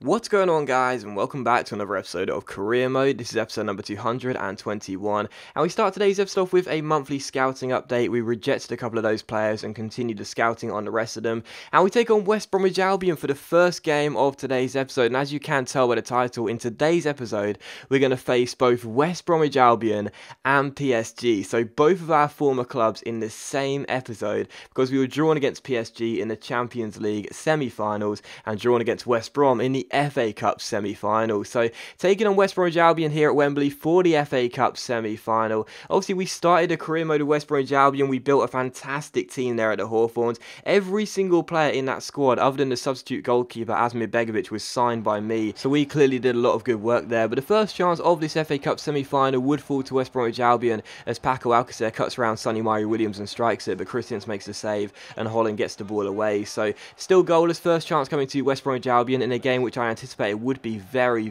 What's going on, guys, and welcome back to another episode of Career Mode. This is episode number 221, and we start today's episode off with a monthly scouting update. We rejected a couple of those players and continued the scouting on the rest of them, and we take on West Bromwich Albion for the first game of today's episode. And as you can tell by the title, in today's episode we're going to face both West Bromwich Albion and PSG, so both of our former clubs in the same episode, because we were drawn against PSG in the Champions League semi-finals and drawn against West Brom in the FA Cup semi-final. So taking on West Bromwich Albion here at Wembley for the FA Cup semi-final. Obviously, we started a career mode of West Bromwich Albion. We built a fantastic team there at the Hawthorns. Every single player in that squad, other than the substitute goalkeeper Asmir Begovic, was signed by me. So we clearly did a lot of good work there. But the first chance of this FA Cup semi-final would fall to West Bromwich Albion as Paco Alcacer cuts around Sonny Mari Williams and strikes it, but Christians makes the save and Holland gets the ball away. So still goalless. First chance coming to West Bromwich Albion in a game which I anticipated would be very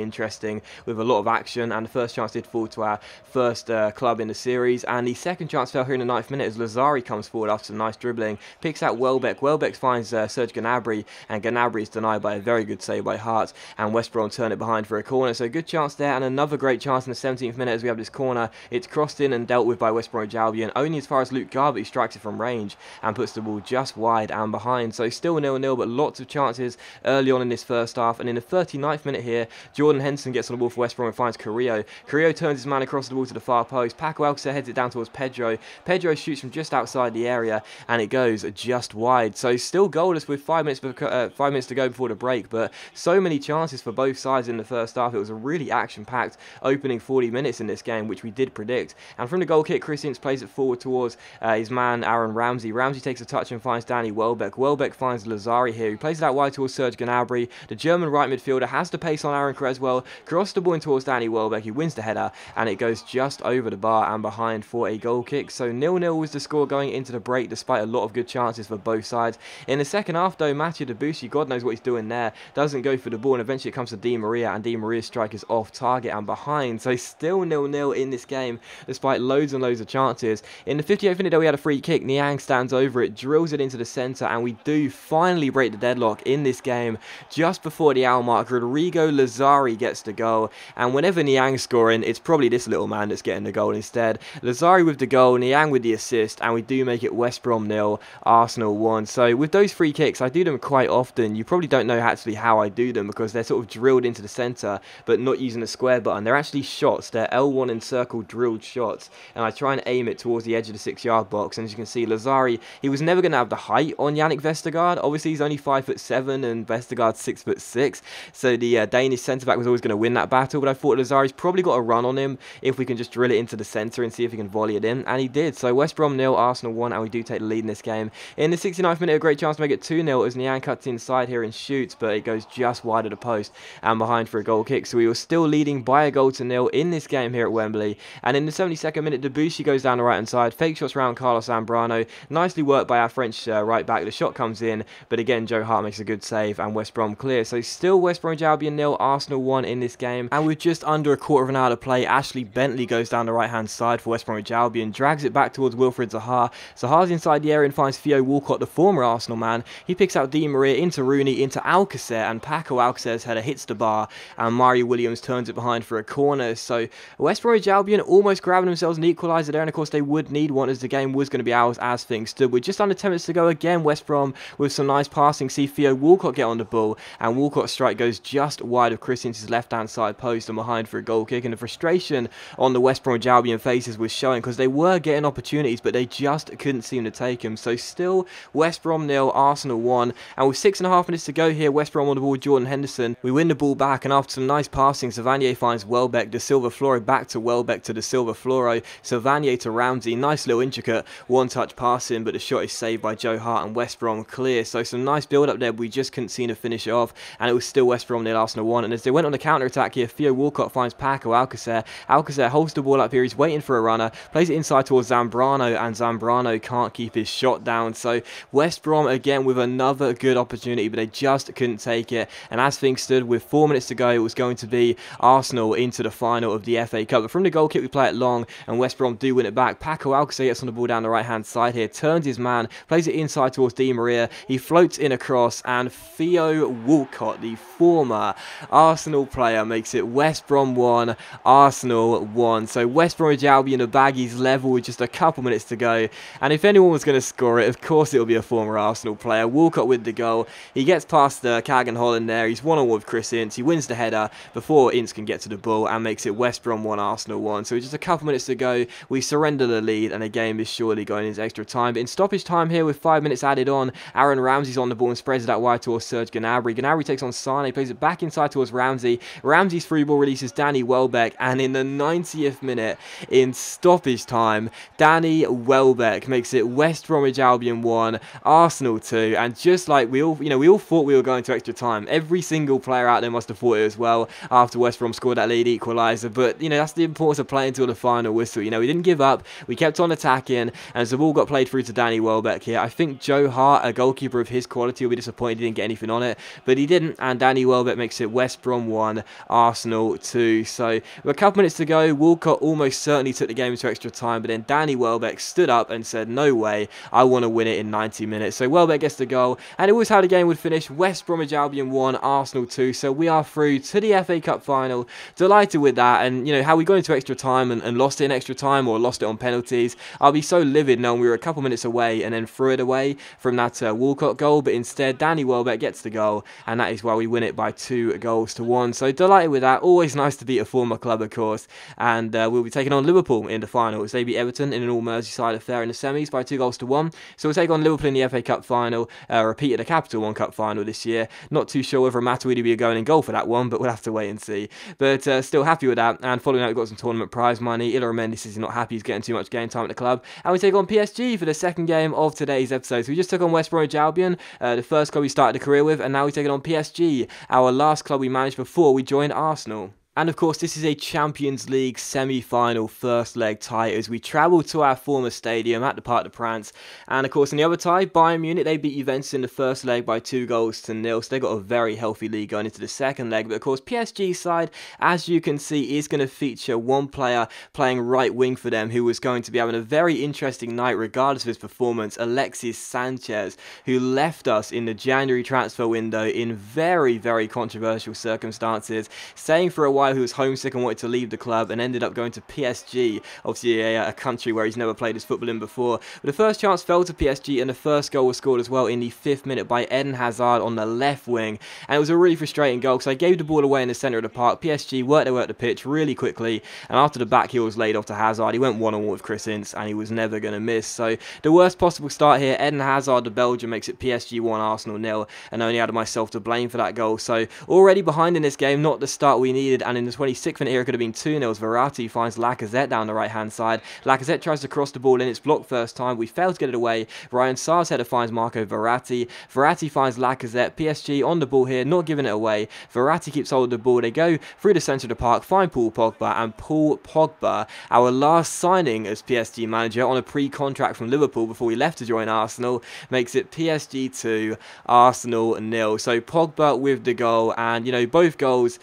interesting with a lot of action, and the first chance did fall to our first club in the series, and the second chance fell here in the 9th minute as Lazari comes forward after some nice dribbling, picks out Welbeck. Welbeck finds Serge Gnabry, and Gnabry is denied by a very good save by Hart, and West Brom turn it behind for a corner. So good chance there, and another great chance in the 17th minute as we have this corner. It's crossed in and dealt with by West Bromwich Albion, only as far as Luke Garbutt, who strikes it from range and puts the ball just wide and behind. So still 0-0, but lots of chances early on in this first half. And in the 39th minute here, Jordan Henderson gets on the ball for West Brom and finds Carrillo. Carrillo turns his man across the ball to the far post. Paco Alcacer heads it down towards Pedro. Pedro shoots from just outside the area, and it goes just wide. So still goalless with 5 minutes to go before the break, but so many chances for both sides in the first half. It was a really action-packed opening 40 minutes in this game, which we did predict. And from the goal kick, Christians plays it forward towards his man Aaron Ramsey. Ramsey takes a touch and finds Danny Welbeck. Welbeck finds Lazari here. He plays it out wide towards Serge Gnabry. The German right midfielder has the pace on Aaron Creswell, crosses the ball in towards Danny Welbeck, he wins the header, and it goes just over the bar and behind for a goal kick. So 0-0 was the score going into the break, despite a lot of good chances for both sides. In the second half, though, Mathieu Debussy, God knows what he's doing there, doesn't go for the ball, and eventually it comes to Di Maria, and Di Maria's strike is off target and behind. So still 0-0 in this game, despite loads and loads of chances. In the 58th minute, though, we had a free kick. Niang stands over it, drills it into the centre, and we do finally break the deadlock in this game. Just before the hour mark, Rodrigo Lazari gets the goal, and whenever Niang's scoring, it's probably this little man that's getting the goal instead. Lazari with the goal, Niang with the assist, and we do make it West Brom 0, Arsenal 1. So with those free kicks, I do them quite often. You probably don't know actually how I do them, because they're sort of drilled into the centre, but not using the square button. They're actually shots. They're L1 and circle drilled shots, and I try and aim it towards the edge of the 6-yard box. And as you can see, Lazari, he was never going to have the height on Yannick Vestergaard. Obviously, he's only 5'7", and Vestergaard's 6'6", so the Danish centre-back was always going to win that battle, but I thought Lazari's probably got a run on him if we can just drill it into the centre and see if he can volley it in, and he did. So West Brom 0, Arsenal 1, and we do take the lead in this game. In the 69th minute, a great chance to make it 2-0 as Niang cuts inside here and shoots, but it goes just wide of the post and behind for a goal kick. So we were still leading by a goal to 0 in this game here at Wembley, and in the 72nd minute, Debussy goes down the right-hand side, fake shots around Carlos Zambrano, nicely worked by our French right-back. The shot comes in, but again, Joe Hart makes a good save, and West Brom clear. So still West Bromwich Albion 0, Arsenal 1 in this game, and with just under a quarter of an hour to play, Ashley Bentley goes down the right-hand side for West Bromwich Albion, drags it back towards Wilfried Zaha. Zaha's inside the area and finds Theo Walcott, the former Arsenal man. He picks out Di Maria into Rooney, into Alcacer, and Paco Alcacer's header hits the bar, and Mari Williams turns it behind for a corner. So West Bromwich Albion almost grabbing themselves an equaliser there, and of course they would need one as the game was going to be ours as things stood. With just under 10 minutes to go, again West Brom with some nice passing, see Theo Walcott get on the ball, and Walcott's strike goes just wide of Christian's left-hand side post and behind for a goal kick. And the frustration on the West Bromwich Albion faces was showing, because they were getting opportunities, but they just couldn't seem to take them. So still West Brom 0, Arsenal 1, and with 6.5 minutes to go here, West Brom on the ball, Jordan Henderson. We win the ball back, and after some nice passing, Savanier finds Welbeck, De Silva Floro back to Welbeck to De Silva Floro, Savanier to Ramsey, nice little intricate one-touch passing, but the shot is saved by Joe Hart, and West Brom clear. So some nice build-up there, but we just couldn't seem to finish it off, and it was still West Brom 0, Arsenal 1. And as they went on the counter-attack here, Theo Walcott finds Paco Alcacer. Alcacer holds the ball up here, he's waiting for a runner, plays it inside towards Zambrano, and Zambrano can't keep his shot down. So West Brom again with another good opportunity, but they just couldn't take it. And as things stood, with 4 minutes to go, it was going to be Arsenal into the final of the FA Cup. But from the goal kick, we play it long, and West Brom do win it back. Paco Alcacer gets on the ball down the right-hand side here, turns his man, plays it inside towards Di Maria. He floats in across, and Theo Walcott, the former Arsenal player, makes it West Brom 1, Arsenal 1. So West Bromwich Albion, the Baggies level with just a couple minutes to go. And if anyone was going to score it, of course it will be a former Arsenal player. Walcott with the goal. He gets past Kagan Holland there. He's one-on-one with Chris Ince. He wins the header before Ince can get to the ball and makes it West Brom 1, Arsenal 1. So just a couple minutes to go, we surrender the lead and the game is surely going into extra time. But in stoppage time here with 5 minutes added on, Aaron Ramsey's on the ball and spreads it out wide towards Serge Gnabry. Gnabry takes on Sane, plays it back inside towards Ramsey. Ramsey's through ball releases Danny Welbeck, and in the 90th minute, in stoppage time, Danny Welbeck makes it West Bromwich Albion 1, Arsenal 2. And just like we all thought we were going to extra time. Every single player out there must have thought it as well after West Brom scored that lead equaliser. But that's the importance of playing until the final whistle. We didn't give up. We kept on attacking, and as the ball got played through to Danny Welbeck here, I think Joe Hart, a goalkeeper of his quality, will be disappointed he didn't get anything on it, but he didn't, and Danny Welbeck makes it West Brom 1, Arsenal 2. So with a couple minutes to go, Walcott almost certainly took the game into extra time, but then Danny Welbeck stood up and said, no way, I want to win it in 90 minutes. So Welbeck gets the goal, and it was how the game would finish: West Bromwich Albion 1, Arsenal 2. So we are through to the FA Cup final. Delighted with that, and how we got into extra time and lost it in extra time, or lost it on penalties. I'll be so livid knowing we were a couple minutes away and then threw it away from that Walcott goal, but instead Danny Welbeck gets the goal, and that is why we win it by 2-1. So delighted with that. Always nice to beat a former club, of course, and we'll be taking on Liverpool in the final as they beat Everton in an all-Merseyside affair in the semis by 2-1. So we'll take on Liverpool in the FA Cup final, repeated a Capital One Cup final this year. Not too sure whether Matuidi will be going in goal for that one, but we'll have to wait and see. But still happy with that, and following that we've got some tournament prize money. Ila Mendy says he's not happy he's getting too much game time at the club, and we take on PSG for the second game of today's episode. So we just took on West Bromwich Albion, the first club we started a career with, and now we take it on PSG, our last club we managed before we joined Arsenal. And of course, this is a Champions League semi-final first leg tie as we travel to our former stadium at the Parc des Princes. And of course, in the other tie, Bayern Munich, they beat Juventus in the first leg by 2-0. So they got a very healthy lead going into the second leg. But of course, PSG's side, as you can see, is going to feature one player playing right wing for them who was going to be having a very interesting night regardless of his performance: Alexis Sanchez, who left us in the January transfer window in very, very controversial circumstances, saying for a while who was homesick and wanted to leave the club, and ended up going to PSG, obviously a country where he's never played his football in before. But the first chance fell to PSG, and the first goal was scored as well in the 5th minute by Eden Hazard on the left wing, and it was a really frustrating goal because I gave the ball away in the centre of the park. PSG worked their way up the pitch really quickly, and after the back heel was laid off to Hazard, he went one-on-one with Chris Ince, and he was never going to miss. So the worst possible start here. Eden Hazard, the Belgian, makes it PSG 1, Arsenal 0, and only had myself to blame for that goal. So already behind in this game, not the start we needed, and in the 26th minute here it could have been 2-0. Verratti finds Lacazette down the right hand side. Lacazette tries to cross the ball in, it's blocked first time, we fail to get it away. Ryan Sarr's header finds Marco Verratti. Verratti finds Lacazette. PSG on the ball here, not giving it away. Verratti keeps hold of the ball, they go through the centre of the park, find Paul Pogba, and Paul Pogba, our last signing as PSG manager on a pre-contract from Liverpool before we left to join Arsenal, makes it PSG 2, Arsenal 0. So Pogba with the goal, and both goals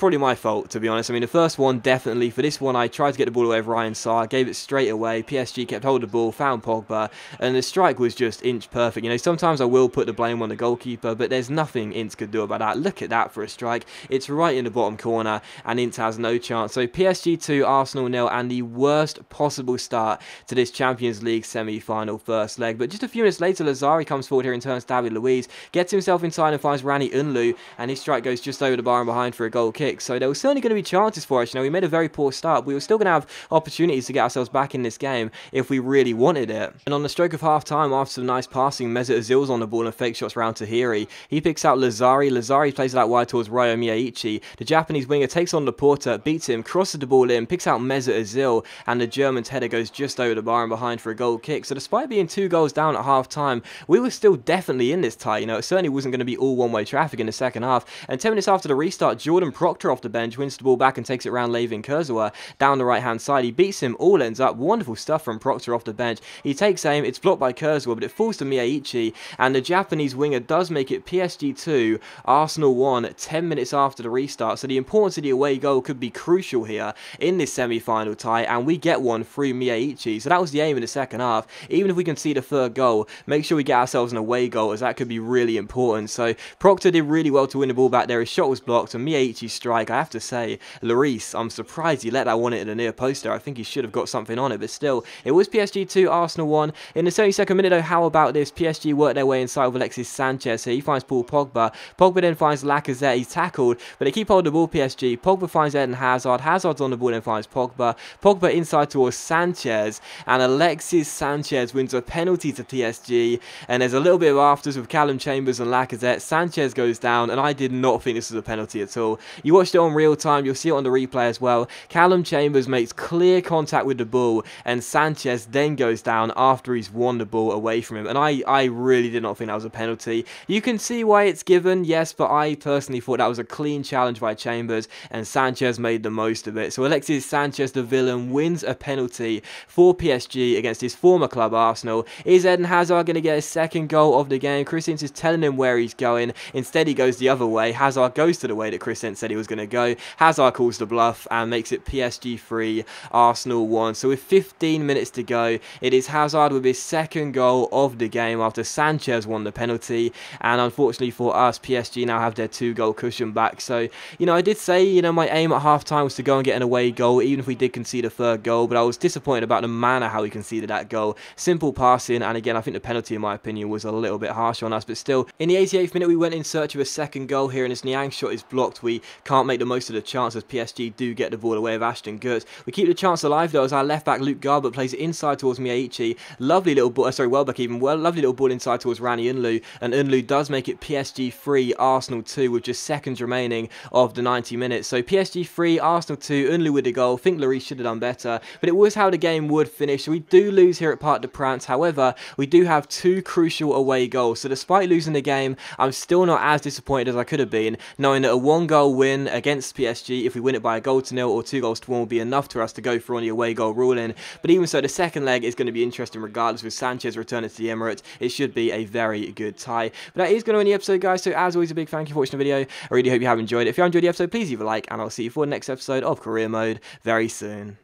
probably my fault, to be honest. I mean, the first one definitely. For this one, I tried to get the ball away with Ryan Sarr, gave it straight away. PSG kept hold of the ball, found Pogba, and the strike was just inch perfect. Sometimes I will put the blame on the goalkeeper, but there's nothing Ince could do about that. Look at that for a strike. It's right in the bottom corner, and Ince has no chance. So PSG 2, Arsenal 0, and the worst possible start to this Champions League semi-final first leg. But just a few minutes later, Lazari comes forward here and turns David Luiz, gets himself inside and finds Rani Unlu, and his strike goes just over the bar and behind for a goal kick. So there was certainly going to be chances for us. We made a very poor start. We were still going to have opportunities to get ourselves back in this game if we really wanted it. And on the stroke of half time, after some nice passing, Mesut Ozil's on the ball and fake shots round Tahiri. He picks out Lazari. Lazari plays it out wide towards Ryo Miyaichi. The Japanese winger takes on Laporta, beats him, crosses the ball in, picks out Mesut Ozil, and the German's header goes just over the bar and behind for a goal kick. So despite being 2 goals down at half time, we were still definitely in this tie. It certainly wasn't going to be all one-way traffic in the second half. And 10 minutes after the restart, Jordan Proctor Proctor off the bench, wins the ball back and takes it around Levin Kurzawa down the right-hand side. He beats him, all ends up. Wonderful stuff from Proctor off the bench. He takes aim, it's blocked by Kurzawa, but it falls to Miyaichi, and the Japanese winger does make it PSG 2, Arsenal 1, 10 minutes after the restart. So the importance of the away goal could be crucial here in this semi-final tie, and we get one through Miyaichi. So that was the aim in the second half. Even if we can see the third goal, make sure we get ourselves an away goal, as that could be really important. So Proctor did really well to win the ball back there. His shot was blocked, and Miyaichi's strike, I have to say, Lloris, I'm surprised he let that one into the near post there. I think he should have got something on it, but still, it was PSG 2, Arsenal 1. In the 72nd minute though, how about this? PSG worked their way inside with Alexis Sanchez here. He finds Paul Pogba. Pogba then finds Lacazette. He's tackled, but they keep hold of the ball, PSG. Pogba finds Eden Hazard. Hazard's on the ball and finds Pogba. Pogba inside towards Sanchez, and Alexis Sanchez wins a penalty to PSG, and there's a little bit of afters with Callum Chambers and Lacazette. Sanchez goes down, and I did not think this was a penalty at all. You watched it on real time, you'll see it on the replay as well. Callum Chambers makes clear contact with the ball, and Sanchez then goes down after he's won the ball away from him, and I really did not think that was a penalty. You can see why it's given, yes, but I personally thought that was a clean challenge by Chambers, and Sanchez made the most of it. So Alexis Sanchez, the villain, wins a penalty for PSG against his former club Arsenal. Is Eden Hazard going to get his second goal of the game? Chris Ince is telling him where he's going. Instead he goes the other way. Hazard goes to the way that Chris Ince said he was going to go. Hazard calls the bluff and makes it PSG 3, Arsenal 1. So with 15 minutes to go, it is Hazard with his second goal of the game after Sanchez won the penalty, and unfortunately for us, PSG now have their 2-goal cushion back. So, you know, I did say, you know, my aim at half-time was to go and get an away goal, even if we did concede a third goal, but I was disappointed about the manner how we conceded that goal. Simple passing, and again, I think the penalty, in my opinion, was a little bit harsh on us, but still, in the 88th minute, we went in search of a second goal here, and as Niang shot is blocked, we can't make the most of the chance as PSG do get the ball away of Ashton Gertz. We keep the chance alive, though, as our left-back Luke Garbutt plays it inside towards Miyaichi. Lovely little ball, Welbeck even, lovely little ball inside towards Rani Unlu, and Unlu does make it PSG 3, Arsenal 2, with just seconds remaining of the 90 minutes. So PSG 3, Arsenal 2, Unlu with the goal. I think Lloris should have done better, but it was how the game would finish. So we do lose here at Parc des Princes. However, we do have 2 crucial away goals. So despite losing the game, I'm still not as disappointed as I could have been, knowing that a 1-goal win against PSG, if we win it by a 1-0 or 2-1, will be enough for us to go for on the away goal ruling. But even so, the second leg is going to be interesting regardless, with Sanchez returning to the Emirates. It should be a very good tie. But that is going to end the episode, guys. So as always, a big thank you for watching the video. I really hope you have enjoyed it. If you enjoyed the episode, please leave a like, and I'll see you for the next episode of Career Mode very soon.